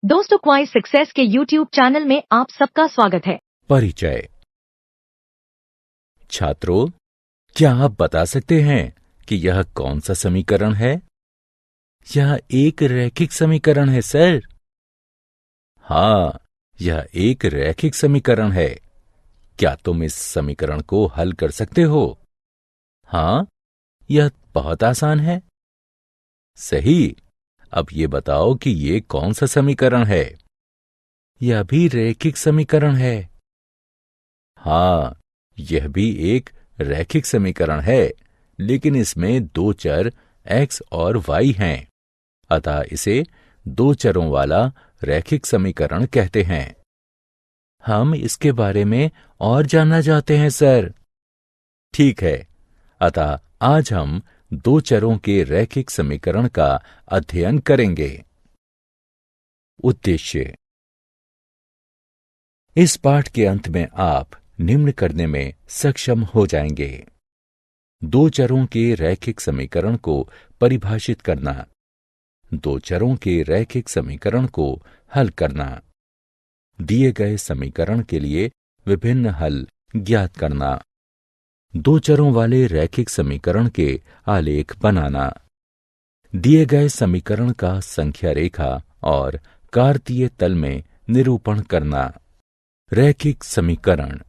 दोस्तों, क्वाइस सक्सेस के YouTube channel में आप सबका स्वागत है। परिचय। छात्रों, क्या आप बता सकते हैं कि यह कौन सा समीकरण है? यह एक रैखिक समीकरण है सर। हाँ, यह एक रैखिक समीकरण है। क्या तुम इस समीकरण को हल कर सकते हो? हाँ, यह बहुत आसान है। सही। अब ये बताओ कि ये कौन सा समीकरण है? यह भी रैखिक समीकरण है। हाँ, यह भी एक रैखिक समीकरण है, लेकिन इसमें दो चर x और y हैं, अतः इसे दो चरों वाला रैखिक समीकरण कहते हैं। हम इसके बारे में और जानना चाहते हैं सर। ठीक है, अतः आज हम दो चरों के रैखिक समीकरण का अध्ययन करेंगे। उद्देश्य। इस पाठ के अंत में आप निम्न करने में सक्षम हो जाएंगे। दो चरों के रैखिक समीकरण को परिभाषित करना, दो चरों के रैखिक समीकरण को हल करना, दिए गए समीकरण के लिए विभिन्न हल ज्ञात करना, दो चरों वाले रैखिक समीकरण के आलेख बनाना, दिए गए समीकरण का संख्या रेखा और कार्तीय तल में निरूपण करना। रैखिक समीकरण।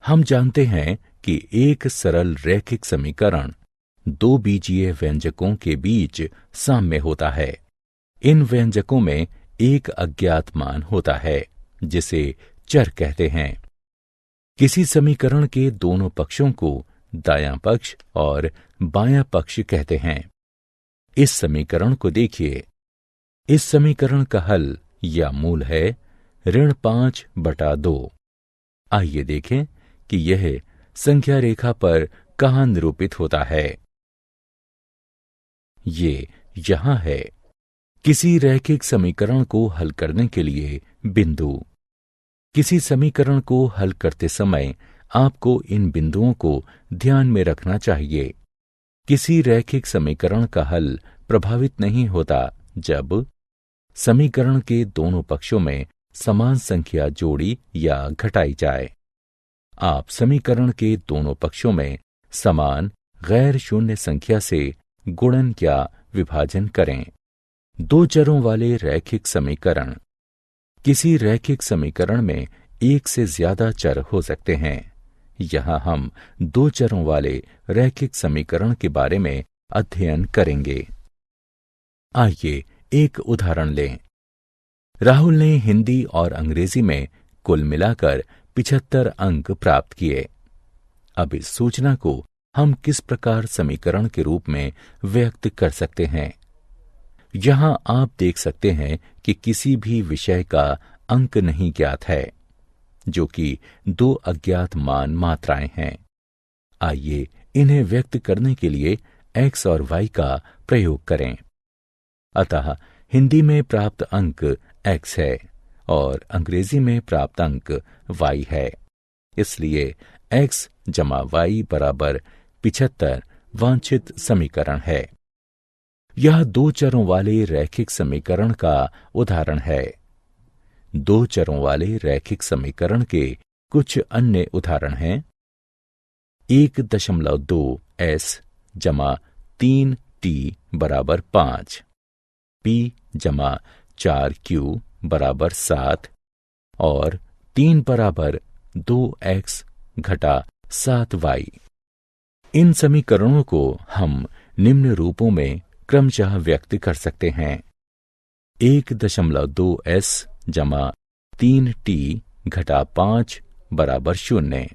हम जानते हैं कि एक सरल रैखिक समीकरण दो बीजीय व्यंजकों के बीच साम्य होता है। इन व्यंजकों में एक अज्ञात मान होता है, जिसे चर कहते हैं। किसी समीकरण के दोनों पक्षों को दायां पक्ष और बायां पक्ष कहते हैं। इस समीकरण को देखिए। इस समीकरण का हल या मूल है ऋण 5/2। आइए देखें कि यह संख्या रेखा पर कहां निरूपित होता है। ये यहां है। किसी रैखिक समीकरण को हल करने के लिए बिंदु। किसी समीकरण को हल करते समय आपको इन बिंदुओं को ध्यान में रखना चाहिए। किसी रैखिक समीकरण का हल प्रभावित नहीं होता जब समीकरण के दोनों पक्षों में समान संख्या जोड़ी या घटाई जाए। आप समीकरण के दोनों पक्षों में समान गैर शून्य संख्या से गुणन या विभाजन करें। दो चरों वाले रैखिक समीकरण। किसी रैखिक समीकरण में एक से ज्यादा चर हो सकते हैं। यहां हम दो चरों वाले रैखिक समीकरण के बारे में अध्ययन करेंगे। आइए एक उदाहरण लें। राहुल ने हिंदी और अंग्रेजी में कुल मिलाकर 75 अंक प्राप्त किए। अब इस सूचना को हम किस प्रकार समीकरण के रूप में व्यक्त कर सकते हैं? यहां आप देख सकते हैं कि किसी भी विषय का अंक नहीं ज्ञात है, जो कि दो अज्ञात मान मात्राएं हैं। आइए इन्हें व्यक्त करने के लिए x और y का प्रयोग करें। अतः हिंदी में प्राप्त अंक x है और अंग्रेजी में प्राप्त अंक y है। इसलिए x जमा y बराबर 75 वांछित समीकरण है। यह दो चरों वाले रैखिक समीकरण का उदाहरण है। दो चरों वाले रैखिक समीकरण के कुछ अन्य उदाहरण हैं। 1.2 s जमा 3t बराबर 5, p जमा 4q बराबर 7 और 3 बराबर 2x घटा 7y। इन समीकरणों को हम निम्न रूपों में क्रमशः व्यक्त कर सकते हैं। 1.2 s जमा 3t घटा 5 बराबर 0,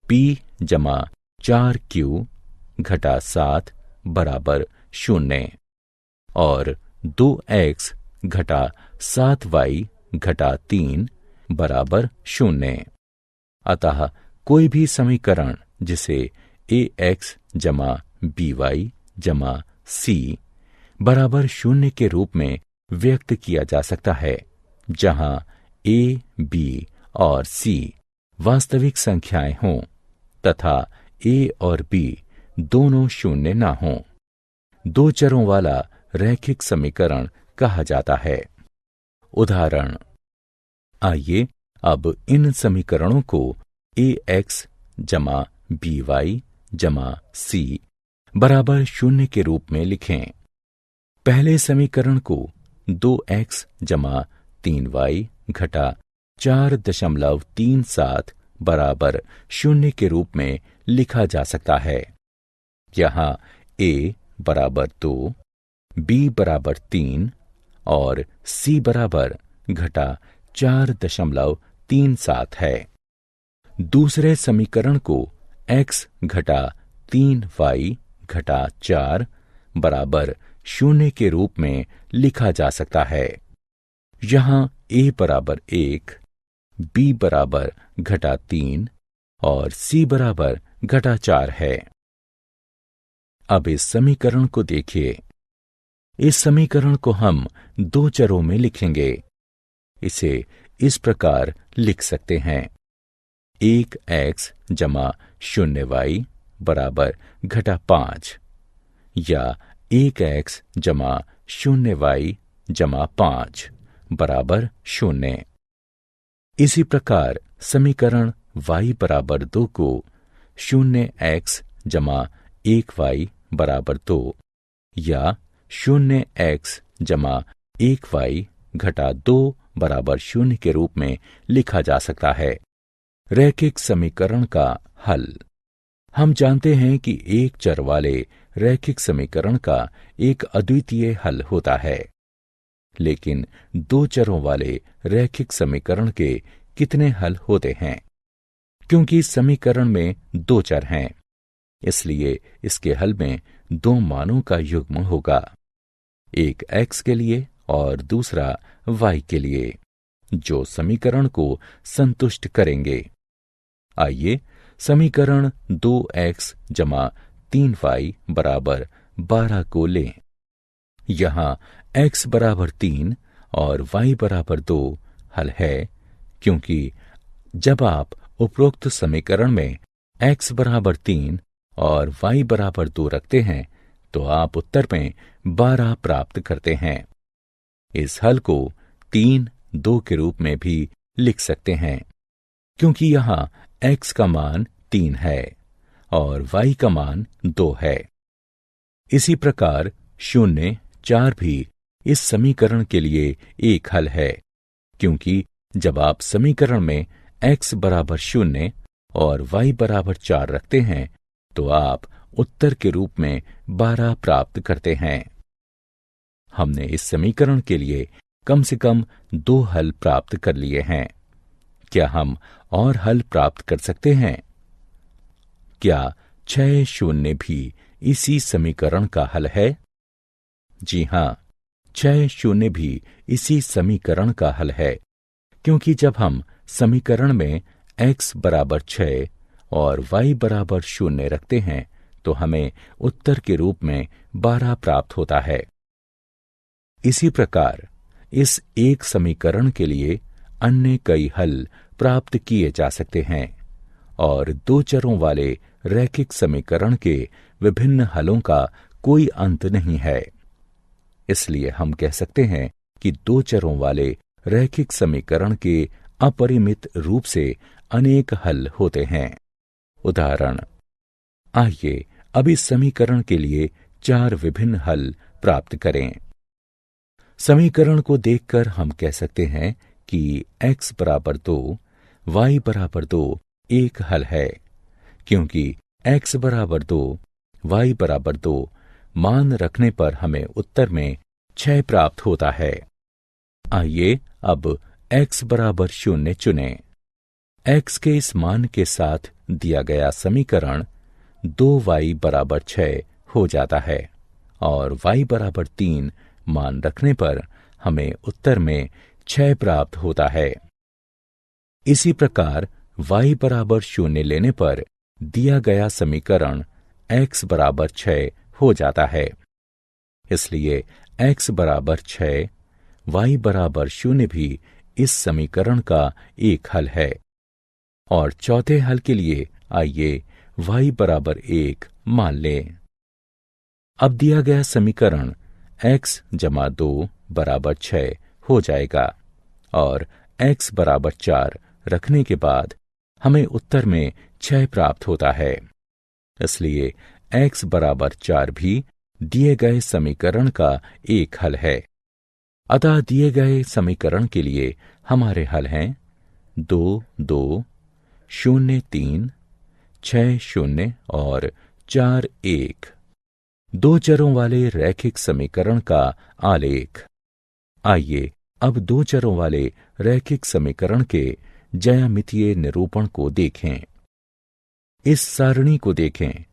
p जमा 4q घटा 7 बराबर 0 और 2x घटा 7y घटा 3 बराबर 0। अतः कोई भी समीकरण जिसे ax जमा by जमा c बराबर 0 के रूप में व्यक्त किया जा सकता है, जहां a, b और c वास्तविक संख्याएं हों तथा a और b दोनों शून्य ना हों, दो चरों वाला रैखिक समीकरण कहा जाता है। उदाहरण, आइए अब इन समीकरणों को ax जमा by जमा c बराबर 0 के रूप में लिखें। पहले समीकरण को 2x जमा 3y घटा 4.37 बराबर 0 के रूप में लिखा जा सकता है। यहाँ a बराबर 2, b बराबर 3 और c बराबर घटा 4.37 है। दूसरे समीकरण को x घटा 3y घटा 4 बराबर 0 के रूप में लिखा जा सकता है। यहाँ a बराबर 1, b बराबर घटा 3 और c बराबर घटा 4 है। अब इस समीकरण को देखिए। इस समीकरण को हम दो चरों में लिखेंगे। इसे इस प्रकार लिख सकते हैं, 1x जमा 0y बराबर घटा 5 या 1x जमा 0y जमा 5 बराबर 0। इसी प्रकार समीकरण y बराबर 2 को 0x जमा 1y बराबर 2 या 0x जमा 1y घटा 2 बराबर 0 के रूप में लिखा जा सकता है। रैखिक समीकरण का हल। हम जानते हैं कि एक चर वाले रैखिक समीकरण का एक अद्वितीय हल होता है, लेकिन दो चरों वाले रैखिक समीकरण के कितने हल होते हैं? क्योंकि समीकरण में दो चर हैं, इसलिए इसके हल में दो मानों का युग्म होगा, एक x के लिए और दूसरा y के लिए, जो समीकरण को संतुष्ट करेंगे। आइए समीकरण 2x जमा 3y बराबर 12 को लें। यहाँ x बराबर 3 और y बराबर 2 हल है, क्योंकि जब आप उपरोक्त समीकरण में x बराबर 3 और y बराबर 2 रखते हैं तो आप उत्तर में 12 प्राप्त करते हैं। इस हल को 3, 2 के रूप में भी लिख सकते हैं, क्योंकि यहाँ x का मान 3 है और y का मान 2 है। इसी प्रकार 0, 4 भी इस समीकरण के लिए एक हल है, क्योंकि जब आप समीकरण में x बराबर 0 और y बराबर 4 रखते हैं तो आप उत्तर के रूप में 12 प्राप्त करते हैं। हमने इस समीकरण के लिए कम से कम 2 हल प्राप्त कर लिए हैं। क्या हम और हल प्राप्त कर सकते हैं? क्या 6 शून्य भी इसी समीकरण का हल है? जी हां, 6 शून्य भी इसी समीकरण का हल है, क्योंकि जब हम समीकरण में x बराबर 6 और y बराबर 0 रखते हैं तो हमें उत्तर के रूप में 12 प्राप्त होता है। इसी प्रकार इस एक समीकरण के लिए अन्य कई हल प्राप्त किए जा सकते हैं और दो चरों वाले रैखिक समीकरण के विभिन्न हलों का कोई अंत नहीं है। इसलिए हम कह सकते हैं कि दो चरों वाले रैखिक समीकरण के अपरिमित रूप से अनेक हल होते हैं। उदाहरण, आइए अब इस समीकरण के लिए 4 विभिन्न हल प्राप्त करें। समीकरण को देखकर हम कह सकते हैं कि x बराबर 2, y बराबर 2 एक हल है, क्योंकि x बराबर 2, y बराबर 2 मान रखने पर हमें उत्तर में 6 प्राप्त होता है। आइए अब x बराबर 0 चुनें। x के इस मान के साथ दिया गया समीकरण 2y बराबर 6 हो जाता है और y बराबर 3 मान रखने पर हमें उत्तर में 6 प्राप्त होता है। इसी प्रकार y बराबर 0 लेने पर दिया गया समीकरण x बराबर 6 हो जाता है। इसलिए x बराबर 6, y बराबर 0 भी इस समीकरण का एक हल है। और चौथे हल के लिए आइए y बराबर 1 मान लें। अब दिया गया समीकरण x जमा 2 बराबर 6 हो जाएगा और x बराबर 4 रखने के बाद हमें उत्तर में 6 प्राप्त होता है। इसलिए x बराबर 4 भी दिए गए समीकरण का एक हल है। अतः दिए गए समीकरण के लिए हमारे हल हैं 2, 2, 0, 3, 6, 0 और 4, 1। दो चरों वाले रैखिक समीकरण का आलेख। आइए अब दो चरों वाले रैखिक समीकरण के ज्यामितीय निरूपण को देखें। इस सारणी को देखें।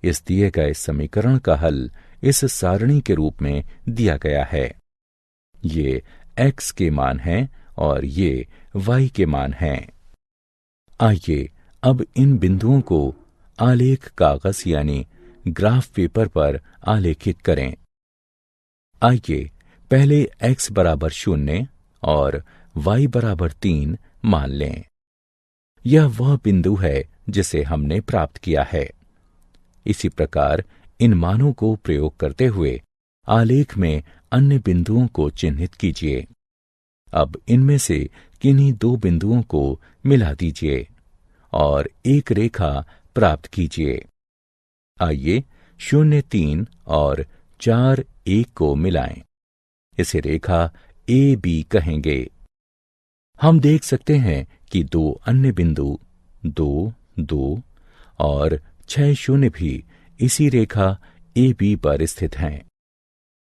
इस दिए गए समीकरण का हल इस सारणी के रूप में दिया गया है। ये x के मान हैं और ये y के मान हैं। आइए अब इन बिंदुओं को आलेख कागज यानी ग्राफ पेपर पर आलेखित करें। आइए पहले x बराबर 0 और y बराबर 3 मान लें। यह वह बिंदु है जिसे हमने प्राप्त किया है। इसी प्रकार इन मानों को प्रयोग करते हुए आलेख में अन्य बिंदुओं को चिन्हित कीजिए। अब इनमें से किन्हीं दो बिंदुओं को मिला दीजिए और एक रेखा प्राप्त कीजिए। आइए 0, 3 और 4, 1 को मिलाएं। इसे रेखा ए बी कहेंगे। हम देख सकते हैं कि दो अन्य बिंदु 2, 2 और 6, 0 भी इसी रेखा ए बी पर स्थित हैं।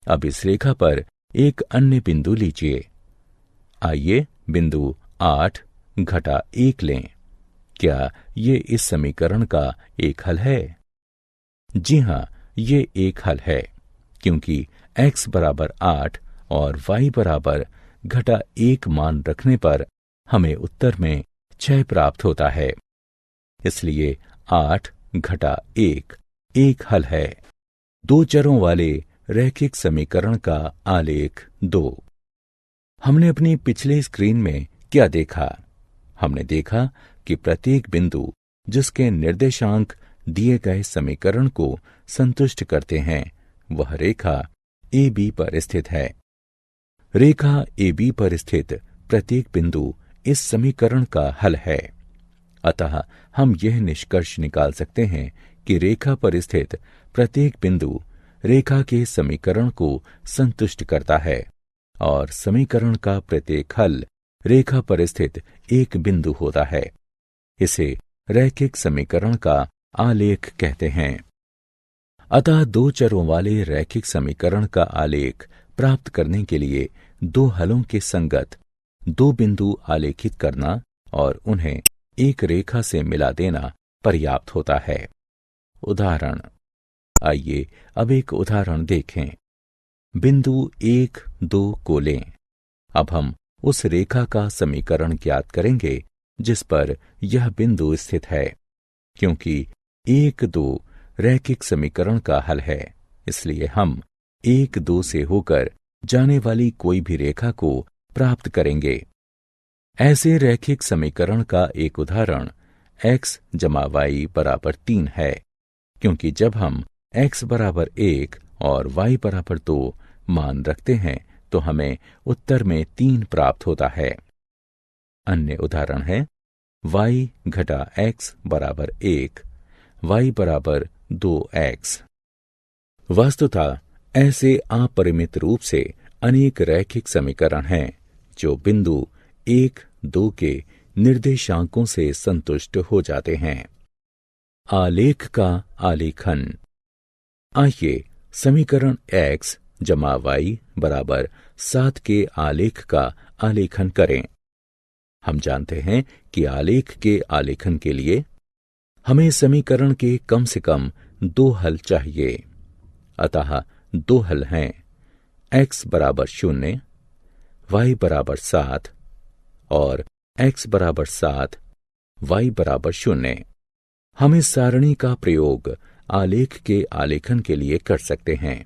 अब इस रेखा पर एक अन्य बिंदु लीजिए। आइए बिंदु 8 घटा 1 लें। क्या ये इस समीकरण का एक हल है? जी हां, ये एक हल है, क्योंकि x बराबर 8 और y बराबर घटा 1 मान रखने पर हमें उत्तर में 6 प्राप्त होता है। इसलिए 8 घटा 1 एक हल है। दो चरों वाले रैखिक समीकरण का आलेख 2। हमने अपनी पिछली स्क्रीन में क्या देखा? हमने देखा कि प्रत्येक बिंदु जिसके निर्देशांक दिए गए समीकरण को संतुष्ट करते हैं, वह रेखा ए बी पर स्थित है। रेखा ए बी पर स्थित प्रत्येक बिंदु इस समीकरण का हल है। अतः हम यह निष्कर्ष निकाल सकते हैं कि रेखा पर स्थित प्रत्येक बिंदु रेखा के समीकरण को संतुष्ट करता है और समीकरण का प्रत्येक हल रेखा पर स्थित एक बिंदु होता है। इसे रैखिक समीकरण का आलेख कहते हैं। अतः दो चरों वाले रैखिक समीकरण का आलेख प्राप्त करने के लिए दो हलों के संगत दो बिंदु आलेखित करना और उन्हें एक रेखा से मिला देना पर्याप्त होता है। उदाहरण। आइए अब एक उदाहरण देखें। बिंदु 1, 2 को लें। अब हम उस रेखा का समीकरण ज्ञात करेंगे जिस पर यह बिंदु स्थित है। क्योंकि 1, 2 रैखिक समीकरण का हल है, इसलिए हम 1, 2 से होकर जाने वाली कोई भी रेखा को प्राप्त करेंगे। ऐसे रैखिक समीकरण का एक उदाहरण x जमा y बराबर 3 है, क्योंकि जब हम x बराबर 1 और y बराबर 2 मान रखते हैं तो हमें उत्तर में 3 प्राप्त होता है। अन्य उदाहरण है y घटा x बराबर 1, y बराबर 2x। वस्तुतः ऐसे अपरिमित रूप से अनेक रैखिक समीकरण हैं जो बिंदु 1, 2 के निर्देशांकों से संतुष्ट हो जाते हैं। आलेख का आलेखन। आइए समीकरण x जमा y बराबर 7 के आलेख का आलेखन करें। हम जानते हैं कि आलेख के आलेखन के लिए हमें समीकरण के कम से कम 2 हल चाहिए। अतः 2 हल हैं x बराबर 0, y बराबर 7 और x बराबर 7, y बराबर 0। हम इस सारणी का प्रयोग आलेख के आलेखन के लिए कर सकते हैं।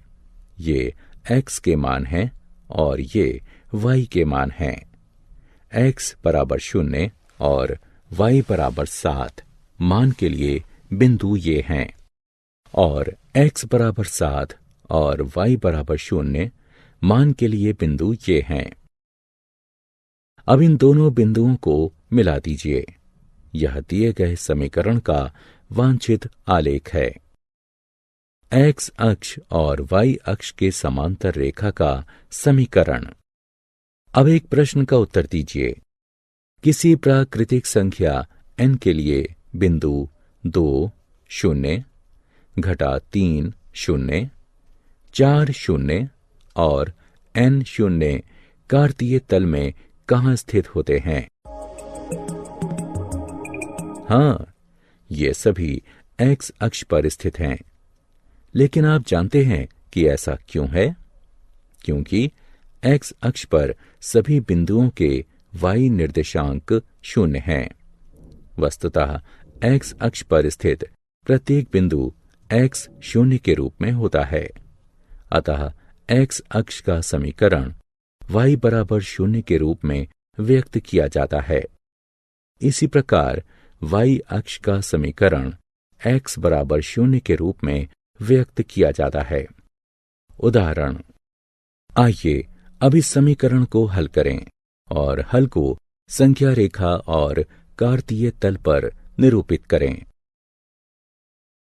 ये x के मान हैं और ये y के मान हैं। x बराबर 0 और y बराबर 7 मान के लिए बिंदु ये हैं और x बराबर 7 और y बराबर 0 मान के लिए बिंदु ये हैं। अब इन दोनों बिंदुओं को मिला दीजिए। यह दिए गए समीकरण का वांछित आलेख है। एक्स अक्ष और वाई अक्ष के समांतर रेखा का समीकरण। अब एक प्रश्न का उत्तर दीजिए। किसी प्राकृतिक संख्या n के लिए बिंदु 2 0 घटा 3 0 4 0 और n 0 कार्तीय तल में कहाँ स्थित होते हैं? हाँ, ये सभी x अक्ष पर स्थित हैं। लेकिन आप जानते हैं कि ऐसा क्यों है? क्योंकि x अक्ष पर सभी बिंदुओं के y निर्देशांक 0 हैं। वस्तुतः x अक्ष पर स्थित प्रत्येक बिंदु x 0 के रूप में होता है। अतः x अक्ष का समीकरण y बराबर 0 के रूप में व्यक्त किया जाता है। इसी प्रकार y अक्ष का समीकरण x बराबर 0 के रूप में व्यक्त किया जाता है। उदाहरण, आइए अब इस समीकरण को हल करें और हल को संख्या रेखा और कार्तीय तल पर निरूपित करें।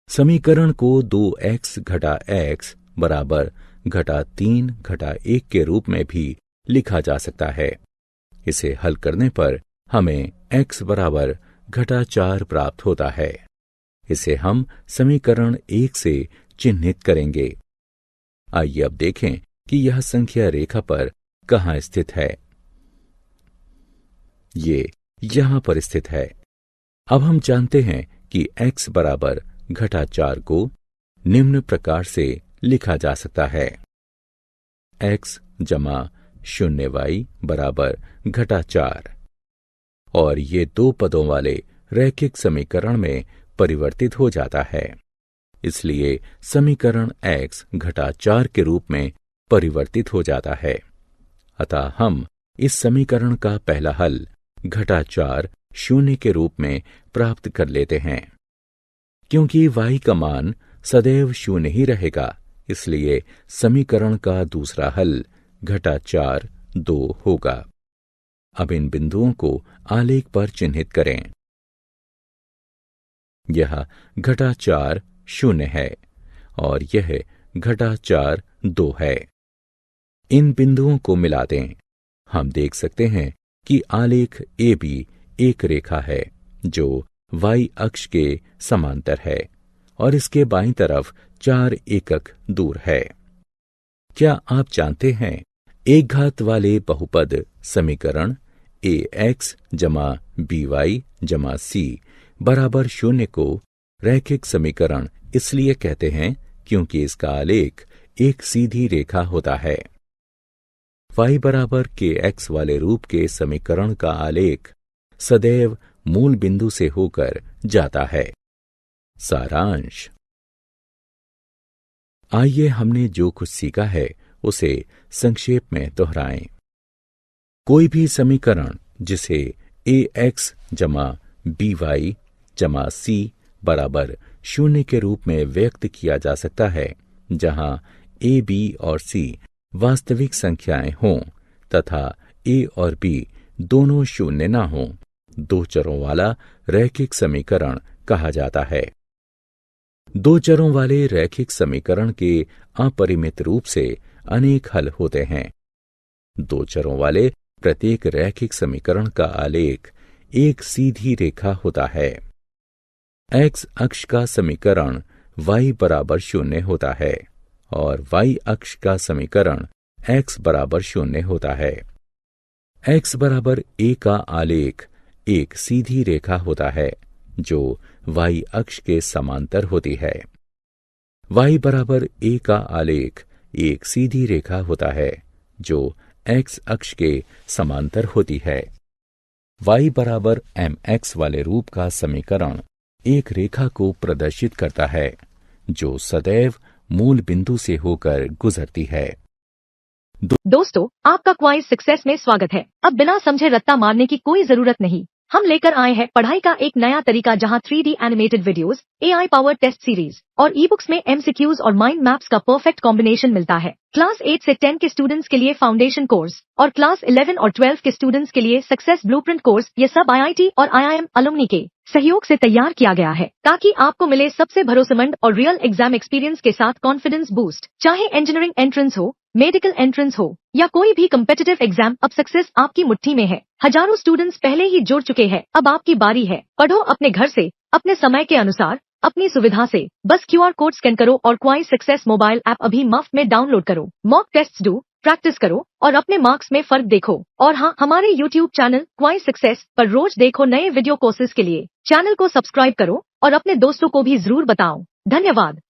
समीकरण को 2x घटा x बराबर घटा 3 घटा 1 के रूप में भी लिखा जा सकता है। इसे हल करने पर हमें x बराबर घटा 4 प्राप्त होता है। इसे हम समीकरण 1 से चिन्हित करेंगे। आइए अब देखें कि यह संख्या रेखा पर कहाँ स्थित है। ये यहां पर स्थित है। अब हम जानते हैं कि x बराबर घटा 4 को निम्न प्रकार से लिखा जा सकता है। x जमा 0y बराबर घटा 4 और ये दो पदों वाले रैखिक समीकरण में परिवर्तित हो जाता है। इसलिए समीकरण x घटा 4 के रूप में परिवर्तित हो जाता है। अतः हम इस समीकरण का पहला हल घटा 4 0 के रूप में प्राप्त कर लेते हैं। क्योंकि y का मान सदैव 0 ही रहेगा, इसलिए समीकरण का दूसरा हल घटा 4 2 होगा। अब इन बिंदुओं को आलेख पर चिन्हित करें। यह घटा 4 0 है और यह घटा 4 2 है। इन बिंदुओं को मिला दें। हम देख सकते हैं कि आलेख AB एक रेखा है जो y अक्ष के समांतर है और इसके बाईं तरफ 4 एकक दूर है। क्या आप जानते हैं एक घात वाले बहुपद समीकरण ax जमा by जमा c बराबर 0 को रैखिक समीकरण इसलिए कहते हैं क्योंकि इसका आलेख एक सीधी रेखा होता है। y बराबर kx वाले रूप के समीकरण का आलेख सदैव मूल बिंदु से होकर जाता है। सारांश। आइए हमने जो कुछ सीखा है उसे संक्षेप में दोहराएं। कोई भी समीकरण जिसे ax जमा by जमा c बराबर 0 के रूप में व्यक्त किया जा सकता है, जहां a, b और c वास्तविक संख्याएं हों तथा a और b दोनों 0 ना हों, दो चरों वाला रैखिक समीकरण कहा जाता है। दो चरों वाले रैखिक समीकरण के अपरिमित रूप से अनेक हल होते हैं। दो चरों वाले प्रत्येक रैखिक समीकरण का आलेख एक सीधी रेखा होता है। x अक्ष का समीकरण y बराबर 0 होता है और y अक्ष का समीकरण x बराबर 0 होता है। x बराबर a का आलेख एक सीधी रेखा होता है जो y अक्ष के समांतर होती है। y बराबर a का आलेख एक सीधी रेखा होता है जो x अक्ष के समांतर होती है। y बराबर mx वाले रूप का समीकरण एक रेखा को प्रदर्शित करता है जो सदैव मूल बिंदु से होकर गुजरती है। दोस्तों, आपका क्वाइज सक्सेस में स्वागत है। अब बिना समझे रट्टा मारने की कोई जरूरत नहीं। हम लेकर आए हैं पढ़ाई का एक नया तरीका जहां 3D animated videos, AI power test series और ई बुक्स में MCQs और माइंड मैप्स का परफेक्ट कॉम्बिनेशन मिलता है। क्लास 8 से 10 के स्टूडेंट्स के लिए फाउंडेशन कोर्स और क्लास 11 और 12 के स्टूडेंट्स के लिए सक्सेस ब्लूप्रिंट कोर्स, ये सब IIT और IIM अलुमनी के सहयोग से तैयार किया गया है ताकि आपको मिले सबसे भरोसेमंद और रियल एग्जाम एक्सपीरियंस के साथ कॉन्फिडेंस बूस्ट। चाहे इंजीनियरिंग एंट्रेंस हो, मेडिकल एंट्रेंस हो या कोई भी कम्पिटिटिव एग्जाम, अब सक्सेस आपकी मुट्ठी में है। हजारों स्टूडेंट्स पहले ही जुड़ चुके हैं, अब आपकी बारी है। पढ़ो अपने घर से, अपने समय के अनुसार, अपनी सुविधा से। बस QR कोड स्कैन करो और क्वाइस सक्सेस मोबाइल ऐप अभी मुफ्त में डाउनलोड करो। मॉक टेस्ट्स दो, प्रैक्टिस करो और अपने मार्क्स में फर्क देखो। और हाँ, हमारे YouTube चैनल क्वाइस सक्सेस पर रोज देखो नए वीडियो कोर्सेज के लिए। चैनल को सब्सक्राइब करो और अपने दोस्तों को भी जरूर बताओ। धन्यवाद।